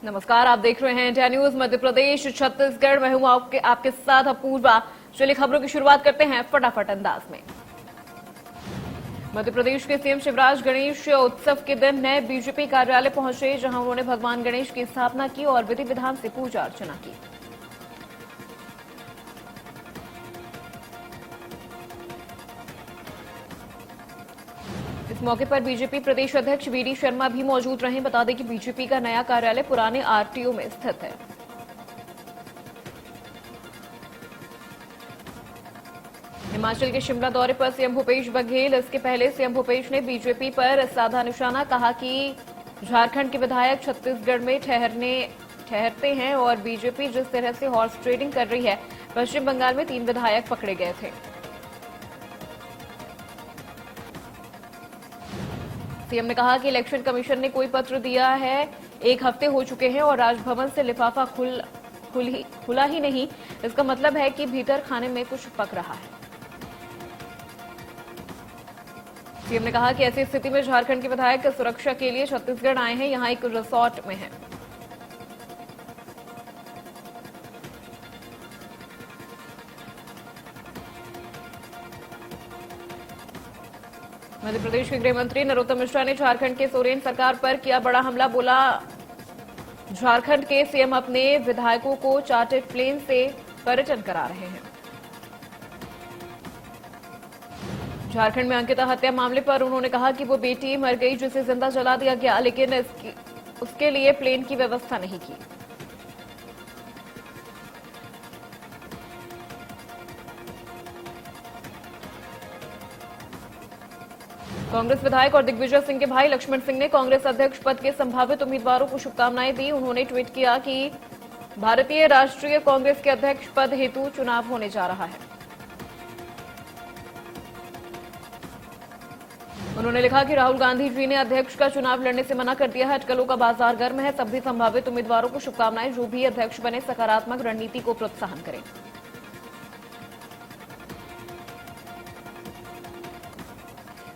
नमस्कार, आप देख रहे हैं इंडिया न्यूज मध्य प्रदेश छत्तीसगढ़ में हूं आपके साथ अपूर्वा। चलिए खबरों की शुरुआत करते हैं फटाफट अंदाज में। मध्य प्रदेश के सीएम शिवराज गणेश उत्सव के दिन नए बीजेपी कार्यालय पहुंचे, जहां उन्होंने भगवान गणेश की स्थापना की और विधि विधान से पूजा अर्चना की। इस मौके पर बीजेपी प्रदेश अध्यक्ष वीडी शर्मा भी मौजूद रहे। बता दें कि बीजेपी का नया कार्यालय पुराने आरटीओ में स्थित है। हिमाचल के शिमला दौरे पर सीएम भूपेश बघेल। इसके पहले सीएम भूपेश ने बीजेपी पर साधा निशाना, कहा कि झारखंड के विधायक छत्तीसगढ़ में ठहरते हैं और बीजेपी जिस तरह से हॉर्स ट्रेडिंग कर रही है, पश्चिम बंगाल में 3 विधायक पकड़े गए थे। सीएम ने कहा कि इलेक्शन कमीशन ने कोई पत्र दिया है, 1 हफ्ते हो चुके हैं और राजभवन से लिफाफा खुला ही नहीं। इसका मतलब है कि भीतर खाने में कुछ पक रहा है। सीएम ने कहा कि ऐसी स्थिति में झारखंड के विधायक सुरक्षा के लिए छत्तीसगढ़ आए हैं, यहां एक रिसोर्ट में हैं। मध्य प्रदेश के गृह मंत्री नरोत्तम मिश्रा ने झारखंड के सोरेन सरकार पर किया बड़ा हमला। बोला, झारखंड के सीएम अपने विधायकों को चार्टर्ड प्लेन से पर्यटन करा रहे हैं। झारखंड में अंकिता हत्या मामले पर उन्होंने कहा कि वो बेटी मर गई जिसे जिंदा जला दिया गया, लेकिन उसके लिए प्लेन की व्यवस्था नहीं की। कांग्रेस विधायक और दिग्विजय सिंह के भाई लक्ष्मण सिंह ने कांग्रेस अध्यक्ष पद के संभावित उम्मीदवारों को शुभकामनाएं दी। उन्होंने ट्वीट किया कि भारतीय राष्ट्रीय कांग्रेस के अध्यक्ष पद हेतु चुनाव होने जा रहा है। उन्होंने लिखा कि राहुल गांधी जी ने अध्यक्ष का चुनाव लड़ने से मना कर दिया है। अटकलों का बाजार गर्म है। सभी संभावित उम्मीदवारों को शुभकामनाएं। जो भी अध्यक्ष बने, सकारात्मक रणनीति को प्रोत्साहन करें।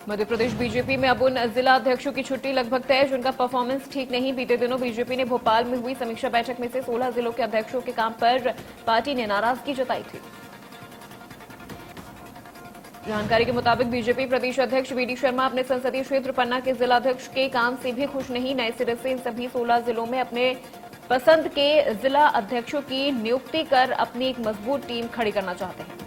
मध्य प्रदेश बीजेपी में अब उन जिला अध्यक्षों की छुट्टी लगभग तय, जिनका परफॉर्मेंस ठीक नहीं। बीते दिनों बीजेपी ने भोपाल में हुई समीक्षा बैठक में से 16 जिलों के अध्यक्षों के काम पर पार्टी ने नाराजगी जताई थी। जानकारी के मुताबिक बीजेपी प्रदेश अध्यक्ष वीडी शर्मा अपने संसदीय क्षेत्र पन्ना के जिला अध्यक्ष के काम से भी खुश नहीं। नए सिरे से इन सभी 16 जिलों में अपने पसंद के जिला अध्यक्षों की नियुक्ति कर अपनी एक मजबूत टीम खड़ी करना चाहते हैं।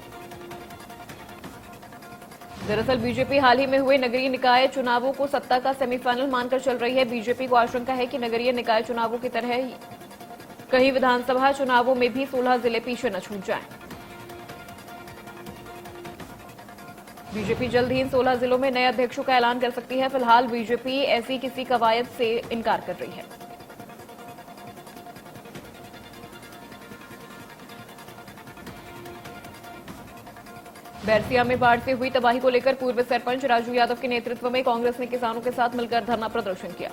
दरअसल बीजेपी हाल ही में हुए नगरीय निकाय चुनावों को सत्ता का सेमीफाइनल मानकर चल रही है। बीजेपी को आशंका है कि नगरीय निकाय चुनावों की तरह कहीं विधानसभा चुनावों में भी 16 जिले पीछे न छूट जाएं। बीजेपी जल्द ही इन 16 जिलों में नए अध्यक्षों का ऐलान कर सकती है। फिलहाल बीजेपी ऐसी किसी कवायद से इनकार कर रही है। बैरसिया में बाढ़ से हुई तबाही को लेकर पूर्व सरपंच राजू यादव के नेतृत्व में कांग्रेस ने किसानों के साथ मिलकर धरना प्रदर्शन किया।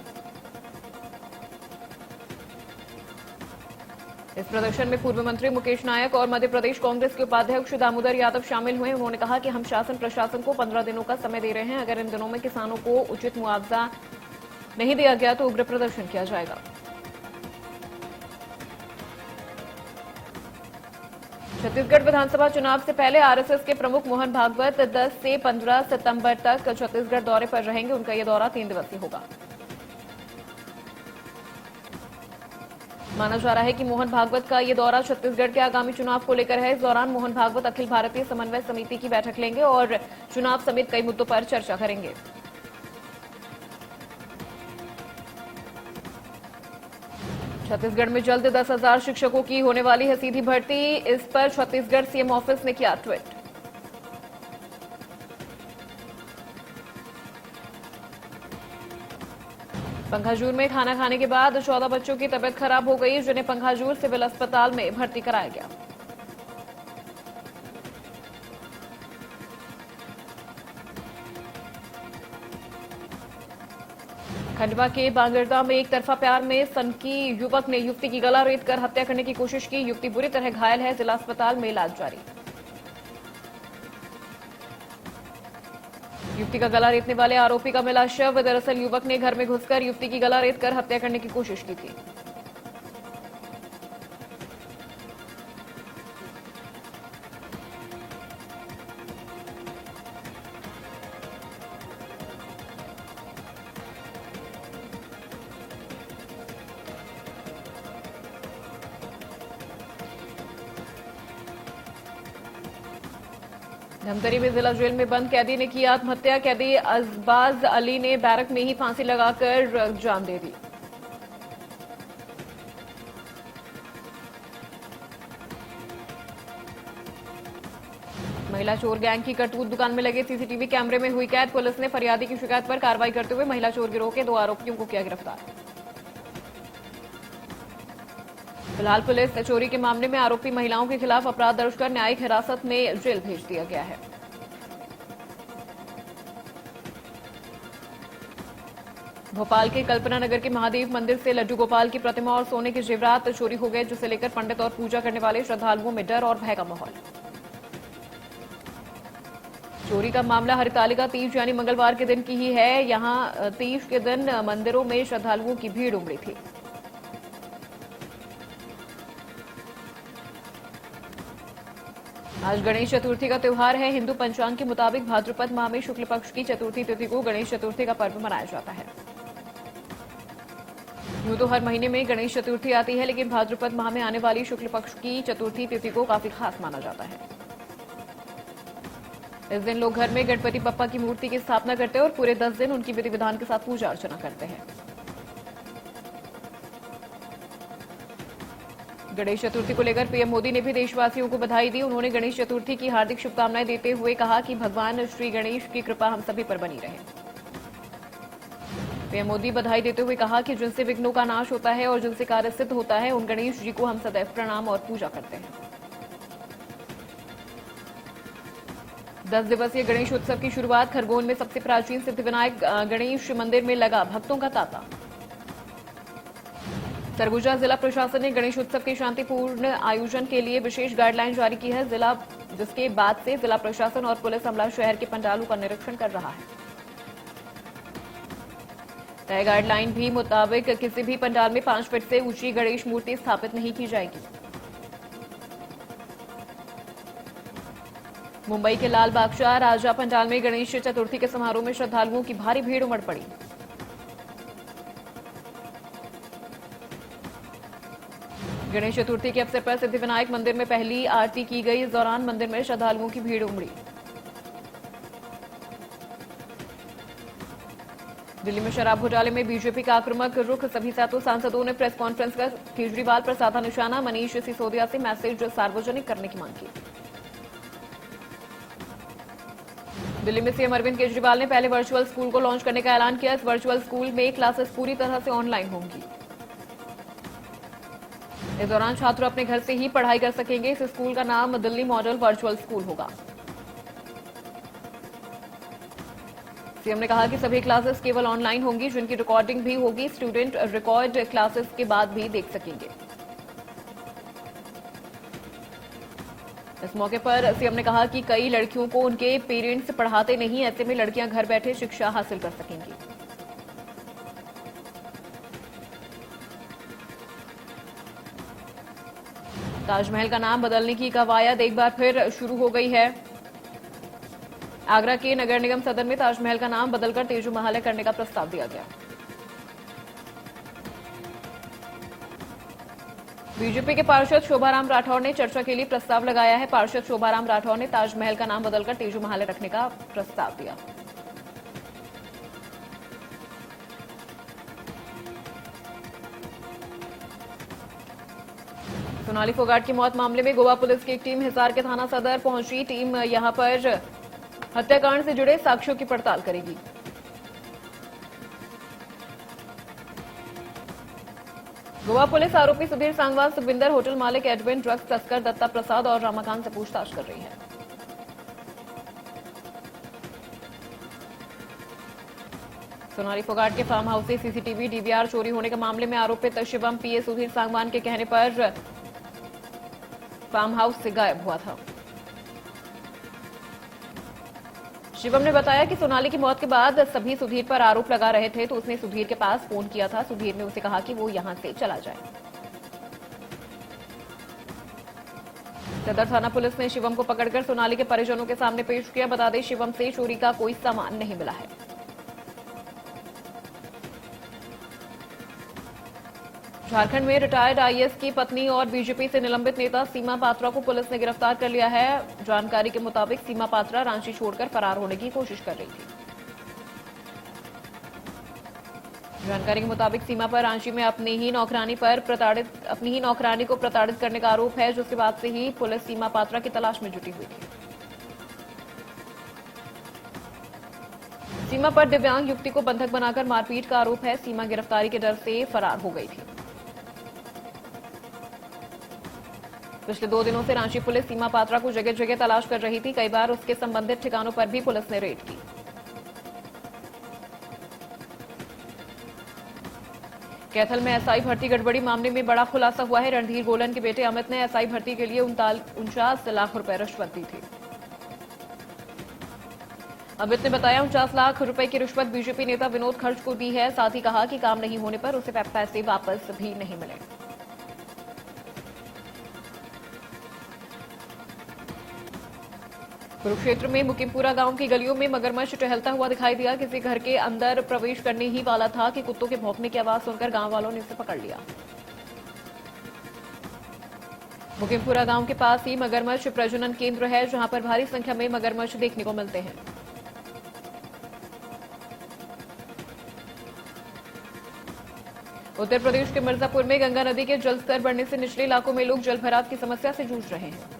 इस प्रदर्शन में पूर्व मंत्री मुकेश नायक और मध्य प्रदेश कांग्रेस के उपाध्यक्ष दामोदर यादव शामिल हुए। उन्होंने कहा कि हम शासन प्रशासन को 15 दिनों का समय दे रहे हैं। अगर इन दिनों में किसानों को उचित मुआवजा नहीं दिया गया तो उग्र प्रदर्शन किया जाएगा। छत्तीसगढ़ विधानसभा चुनाव से पहले आरएसएस के प्रमुख मोहन भागवत 10 से 15 सितंबर तक छत्तीसगढ़ दौरे पर रहेंगे। उनका यह दौरा 3 दिवसीय होगा। माना जा रहा है कि मोहन भागवत का यह दौरा छत्तीसगढ़ के आगामी चुनाव को लेकर है। इस दौरान मोहन भागवत अखिल भारतीय समन्वय समिति की बैठक लेंगे और चुनाव समेत कई मुद्दों पर चर्चा करेंगे। छत्तीसगढ़ में जल्द 10,000 शिक्षकों की होने वाली है सीधी भर्ती। इस पर छत्तीसगढ़ सीएम ऑफिस ने किया ट्वीट। पंखाजूर में खाना खाने के बाद 14 बच्चों की तबीयत खराब हो गई, जिन्हें पंखाजूर सिविल अस्पताल में भर्ती कराया गया। खंडवा के बांगरदा में एक तरफा प्यार में सनकी युवक ने युवती की गला रेत कर हत्या करने की कोशिश की। युवती बुरी तरह घायल है। जिला अस्पताल में इलाज जारी। युवती का गला रेतने वाले आरोपी का मिला शव। दरअसल युवक ने घर में घुसकर युवती की गला रेत कर हत्या करने की कोशिश की थी। धमतरी में जिला जेल में बंद कैदी ने की आत्महत्या। कैदी अजबाज अली ने बैरक में ही फांसी लगाकर जान दे दी। महिला चोर गैंग की करतूत दुकान में लगे सीसीटीवी कैमरे में हुई कैद। पुलिस ने फरियादी की शिकायत पर कार्रवाई करते हुए महिला चोर गिरोह के 2 आरोपियों को किया गिरफ्तार। फिलहाल पुलिस चोरी के मामले में आरोपी महिलाओं के खिलाफ अपराध दर्ज कर न्यायिक हिरासत में जेल भेज दिया गया है। भोपाल के कल्पना नगर के महादेव मंदिर से लड्डू गोपाल की प्रतिमा और सोने के जेवरात चोरी हो गए, जिसे लेकर पंडित और पूजा करने वाले श्रद्धालुओं में डर और भय का माहौल। चोरी का मामला हरितालिका तीज यानी मंगलवार के दिन की ही है। यहां तीज के दिन मंदिरों में श्रद्धालुओं की भीड़ उमड़ी थी। आज गणेश चतुर्थी का त्यौहार है। हिंदू पंचांग के मुताबिक भाद्रपद माह में शुक्ल पक्ष की चतुर्थी तिथि को गणेश चतुर्थी का पर्व मनाया जाता है। यूं तो हर महीने में गणेश चतुर्थी आती है, लेकिन भाद्रपद माह में आने वाली शुक्ल पक्ष की चतुर्थी तिथि को काफी खास माना जाता है। इस दिन लोग घर में गणपति बप्पा की मूर्ति की स्थापना करते हैं और पूरे 10 दिन उनकी विधि विधान के साथ पूजा अर्चना करते हैं। गणेश चतुर्थी को लेकर पीएम मोदी ने भी देशवासियों को बधाई दी। उन्होंने गणेश चतुर्थी की हार्दिक शुभकामनाएं देते हुए कहा कि भगवान श्री गणेश की कृपा हम सभी पर बनी रहे। पीएम मोदी बधाई देते हुए कहा कि जिनसे विघ्नों का नाश होता है और जिनसे कार्य सिद्ध होता है, उन गणेश जी को हम सदैव प्रणाम और पूजा करते हैं। 10 दिवसीय गणेश उत्सव की शुरुआत खरगोन में सबसे प्राचीन सिद्धिविनायक गणेश मंदिर में लगा भक्तों का तांता। सरगुजा जिला प्रशासन ने गणेश उत्सव के शांतिपूर्ण आयोजन के लिए विशेष गाइडलाइन जारी की है, जिसके बाद से जिला प्रशासन और पुलिस अमला शहर के पंडालों का निरीक्षण कर रहा है। तय गाइडलाइन भी मुताबिक किसी भी पंडाल में 5 फीट से ऊंची गणेश मूर्ति स्थापित नहीं की जाएगी। मुंबई के लाल बागचा राजा पंडाल में गणेश चतुर्थी के समारोह में श्रद्धालुओं की भारी भीड़ उमड़ पड़ी। गणेश चतुर्थी के अवसर पर सिद्धिविनायक मंदिर में पहली आरती की गई। इस दौरान मंदिर में श्रद्धालुओं की भीड़ उमड़ी। दिल्ली में शराब घोटाले में बीजेपी का आक्रामक रुख। सभी 7 सांसदों ने प्रेस कॉन्फ्रेंस कर केजरीवाल पर साधा निशाना। मनीष सिसोदिया से मैसेज सार्वजनिक करने की मांग की। दिल्ली में सीएम अरविंद केजरीवाल ने पहले वर्चुअल स्कूल को लॉन्च करने का ऐलान किया। इस वर्चुअल स्कूल में क्लासेस पूरी तरह से ऑनलाइन होंगी। इस दौरान छात्र अपने घर से ही पढ़ाई कर सकेंगे। इस स्कूल का नाम दिल्ली मॉडल वर्चुअल स्कूल होगा। सीएम ने कहा कि सभी क्लासेस केवल ऑनलाइन होंगी, जिनकी रिकॉर्डिंग भी होगी। स्टूडेंट रिकॉर्ड क्लासेस के बाद भी देख सकेंगे। इस मौके पर सीएम ने कहा कि कई लड़कियों को उनके पेरेंट्स पढ़ाते नहीं, ऐसे में लड़कियां घर बैठे शिक्षा हासिल कर सकेंगी। ताजमहल का नाम बदलने की कवायद एक बार फिर शुरू हो गई है। आगरा के नगर निगम सदन में ताजमहल का नाम बदलकर तेजू महल करने का प्रस्ताव दिया गया। बीजेपी के पार्षद शोभाराम राठौर ने चर्चा के लिए प्रस्ताव लगाया है। पार्षद शोभाराम राठौर ने ताजमहल का नाम बदलकर तेजू महल रखने का प्रस्ताव दिया। सोनाली फोगाट की मौत मामले में गोवा पुलिस की एक टीम हिसार के थाना सदर पहुंची। टीम यहां पर हत्याकांड से जुड़े साक्ष्यों की पड़ताल करेगी। गोवा पुलिस आरोपी सुधीर सांगवान, सुखविंदर, होटल मालिक एडविन, ड्रग्स तस्कर दत्ता प्रसाद और रामाकांत से पूछताछ कर रही है। सोनाली फोगाट के फार्म हाउस से सीसीटीवी डीवीआर चोरी होने के मामले में आरोपित शिवम पीए सुधीर सांगवान के कहने पर फार्म हाउस से गायब हुआ था। शिवम ने बताया कि सोनाली की मौत के बाद सभी सुधीर पर आरोप लगा रहे थे, तो उसने सुधीर के पास फोन किया था। सुधीर ने उसे कहा कि वो यहां से चला जाए। सदर थाना पुलिस ने शिवम को पकड़कर सोनाली के परिजनों के सामने पेश किया। बता दें, शिवम से चोरी का कोई सामान नहीं मिला है। झारखंड में रिटायर्ड आईएएस की पत्नी और बीजेपी से निलंबित नेता सीमा पात्रा को पुलिस ने गिरफ्तार कर लिया है। जानकारी के मुताबिक सीमा पात्रा रांची छोड़कर फरार होने की कोशिश कर रही थी। जानकारी के मुताबिक सीमा पर रांची में अपनी ही नौकरानी को प्रताड़ित करने का आरोप है, जिसके बाद से ही पुलिस सीमा पात्रा की तलाश में जुटी हुई थी। सीमा पर दिव्यांग युवती को बंधक बनाकर मारपीट का आरोप है। सीमा गिरफ्तारी के डर से फरार हो गई थी। पिछले 2 दिनों से रांची पुलिस सीमा पात्रा को जगह जगह तलाश कर रही थी। कई बार उसके संबंधित ठिकानों पर भी पुलिस ने रेड की। कैथल में एसआई भर्ती गड़बड़ी मामले में बड़ा खुलासा हुआ है। रणधीर गोलन के बेटे अमित ने एसआई भर्ती के लिए 49 लाख रुपए रिश्वत दी थी। अमित ने बताया 49 लाख रुपए की रिश्वत बीजेपी नेता विनोद खर्च को दी है। साथ ही कहा कि काम नहीं होने पर उसे पैसे वापस भी नहीं मिले। कुरुक्षेत्र में मुकीमपुरा गांव की गलियों में मगरमच्छ टहलता हुआ दिखाई दिया। किसी घर के अंदर प्रवेश करने ही वाला था कि कुत्तों के भौंकने की आवाज सुनकर गांव वालों ने इसे पकड़ लिया। मुकीमपुरा गांव के पास ही मगरमच्छ प्रजनन केंद्र है, जहां पर भारी संख्या में मगरमच्छ देखने को मिलते हैं। उत्तर प्रदेश के मिर्जापुर में गंगा नदी के जलस्तर बढ़ने से निचले इलाकों में लोग जलभराव की समस्या से जूझ रहे हैं।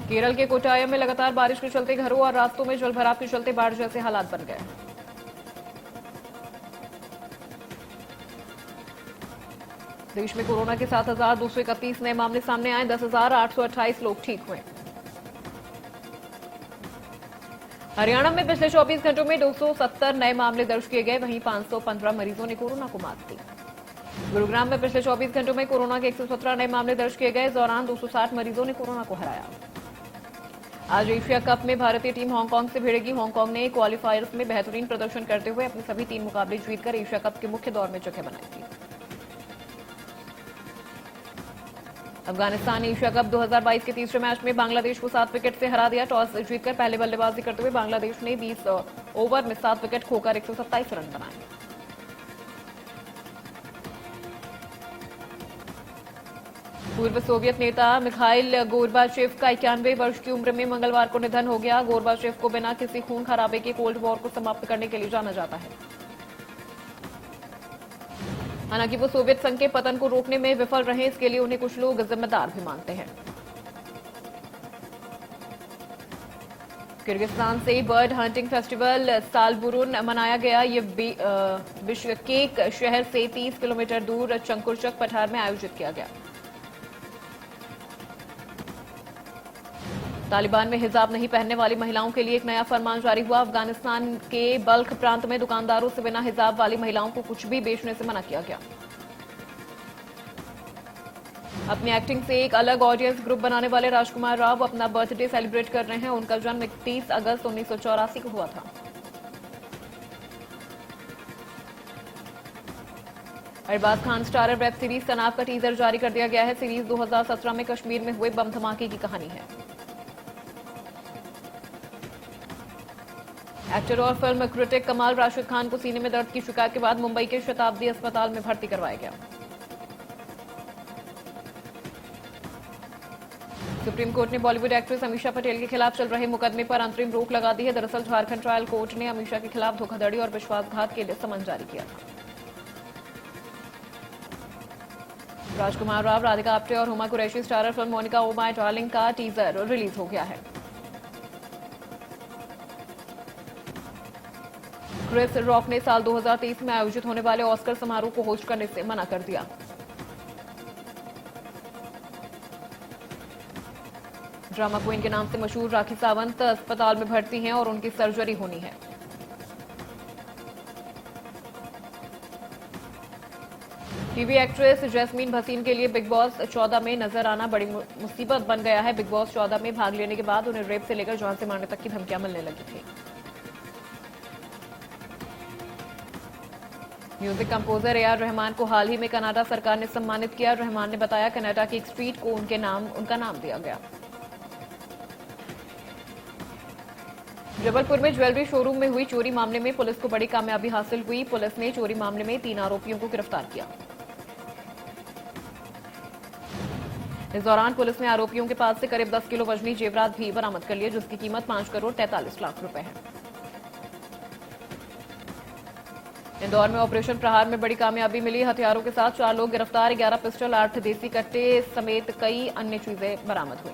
केरल के कोटायम में लगातार बारिश के चलते घरों और रास्तों में जलभराव के चलते बाढ़ जैसे हालात बन गए। देश में कोरोना के 7,231 नए मामले सामने आए। 10,828 लोग ठीक हुए। हरियाणा में पिछले 24 घंटों में 270 नए मामले दर्ज किए गए। वहीं 515 मरीजों ने कोरोना को मात दी। गुरुग्राम में पिछले 24 घंटों में कोरोना के 117 नए मामले दर्ज किए गए। इस दौरान 260 मरीजों ने कोरोना को हराया। आज एशिया कप में भारतीय टीम हांगकांग से भिड़ेगी। हांगकांग ने क्वालिफायर्स में बेहतरीन प्रदर्शन करते हुए अपने सभी 3 मुकाबले जीतकर एशिया कप के मुख्य दौर में जगह बनाई थी। अफगानिस्तान ने एशिया कप 2022 के तीसरे मैच में बांग्लादेश को 7 विकेट से हरा दिया। टॉस जीतकर पहले बल्लेबाजी करते हुए बांग्लादेश ने 20 ओवर में 7 विकेट खोकर 127 रन बनाए। पूर्व सोवियत नेता मिखाइल गोर्बाचेव का 91 वर्ष की उम्र में मंगलवार को निधन हो गया। गोर्बाचेव को बिना किसी खून खराबे के कोल्ड वॉर को समाप्त करने के लिए जाना जाता है। हालांकि वो सोवियत संघ के पतन को रोकने में विफल रहे, इसके लिए उन्हें कुछ लोग जिम्मेदार भी मानते हैं। किर्गिस्तान से बर्ड हंटिंग फेस्टिवल सालबुरुन मनाया गया। ये बिश्केक शहर से 30 किलोमीटर दूर चंकुरचक पठार में आयोजित किया गया। तालिबान में हिजाब नहीं पहनने वाली महिलाओं के लिए एक नया फरमान जारी हुआ। अफगानिस्तान के बल्ख प्रांत में दुकानदारों से बिना हिजाब वाली महिलाओं को कुछ भी बेचने से मना किया गया। अपनी एक्टिंग से एक अलग ऑडियंस ग्रुप बनाने वाले राजकुमार राव अपना बर्थडे सेलिब्रेट कर रहे हैं। उनका जन्म 31 अगस्त 1984 को हुआ था। Arbaaz Khan starrer web series Tanaav का टीजर जारी कर दिया गया है। सीरीज 2017 में कश्मीर में हुए बम धमाके की कहानी है। एक्टर और फिल्म क्रिटिक कमाल राशिद खान को सीने में दर्द की शिकायत के बाद मुंबई के शताब्दी अस्पताल में भर्ती करवाया गया। सुप्रीम कोर्ट ने बॉलीवुड एक्ट्रेस अमीषा पटेल के खिलाफ चल रहे मुकदमे पर अंतरिम रोक लगा दी है। दरअसल झारखंड ट्रायल कोर्ट ने अमीषा के खिलाफ धोखाधड़ी और विश्वासघात के लिए समन जारी किया था। राजकुमार राव, राधिका आप्टे और हुमा कुरैशी स्टारर फिल्म मोनिका ओ माय डार्लिंग का टीजर रिलीज हो गया है। क्रिस रॉक ने साल 2023 में आयोजित होने वाले ऑस्कर समारोह को होस्ट करने से मना कर दिया। ड्रामा क्वीन के नाम से मशहूर राखी सावंत अस्पताल में भर्ती हैं और उनकी सर्जरी होनी है। टीवी एक्ट्रेस जैस्मीन भसीन के लिए बिग बॉस 14 में नजर आना बड़ी मुसीबत बन गया है। बिग बॉस 14 में भाग लेने के बाद उन्हें रेप से लेकर जान से मारने तक की धमकियां मिलने लगी थी। Music composer AR. रहमान को हाल ही में कनाडा सरकार ने सम्मानित किया। रहमान ने बताया कनाडा की एक स्ट्रीट को उनका नाम दिया गया। जबलपुर में ज्वेलरी शोरूम में हुई चोरी मामले में पुलिस को बड़ी कामयाबी हासिल हुई। पुलिस ने चोरी मामले में 3 आरोपियों को गिरफ्तार किया। इस दौरान पुलिस ने आरोपियों के पास से करीब 10 किलो वजनी जेवरात भी बरामद कर लिए, जिसकी कीमत 5 करोड़ 43 लाख रुपए है। इंदौर में ऑपरेशन प्रहार में बड़ी कामयाबी मिली। हथियारों के साथ 4 लोग गिरफ्तार, 11 पिस्टल, 8 देसी कट्टे समेत कई अन्य चीजें बरामद हुई।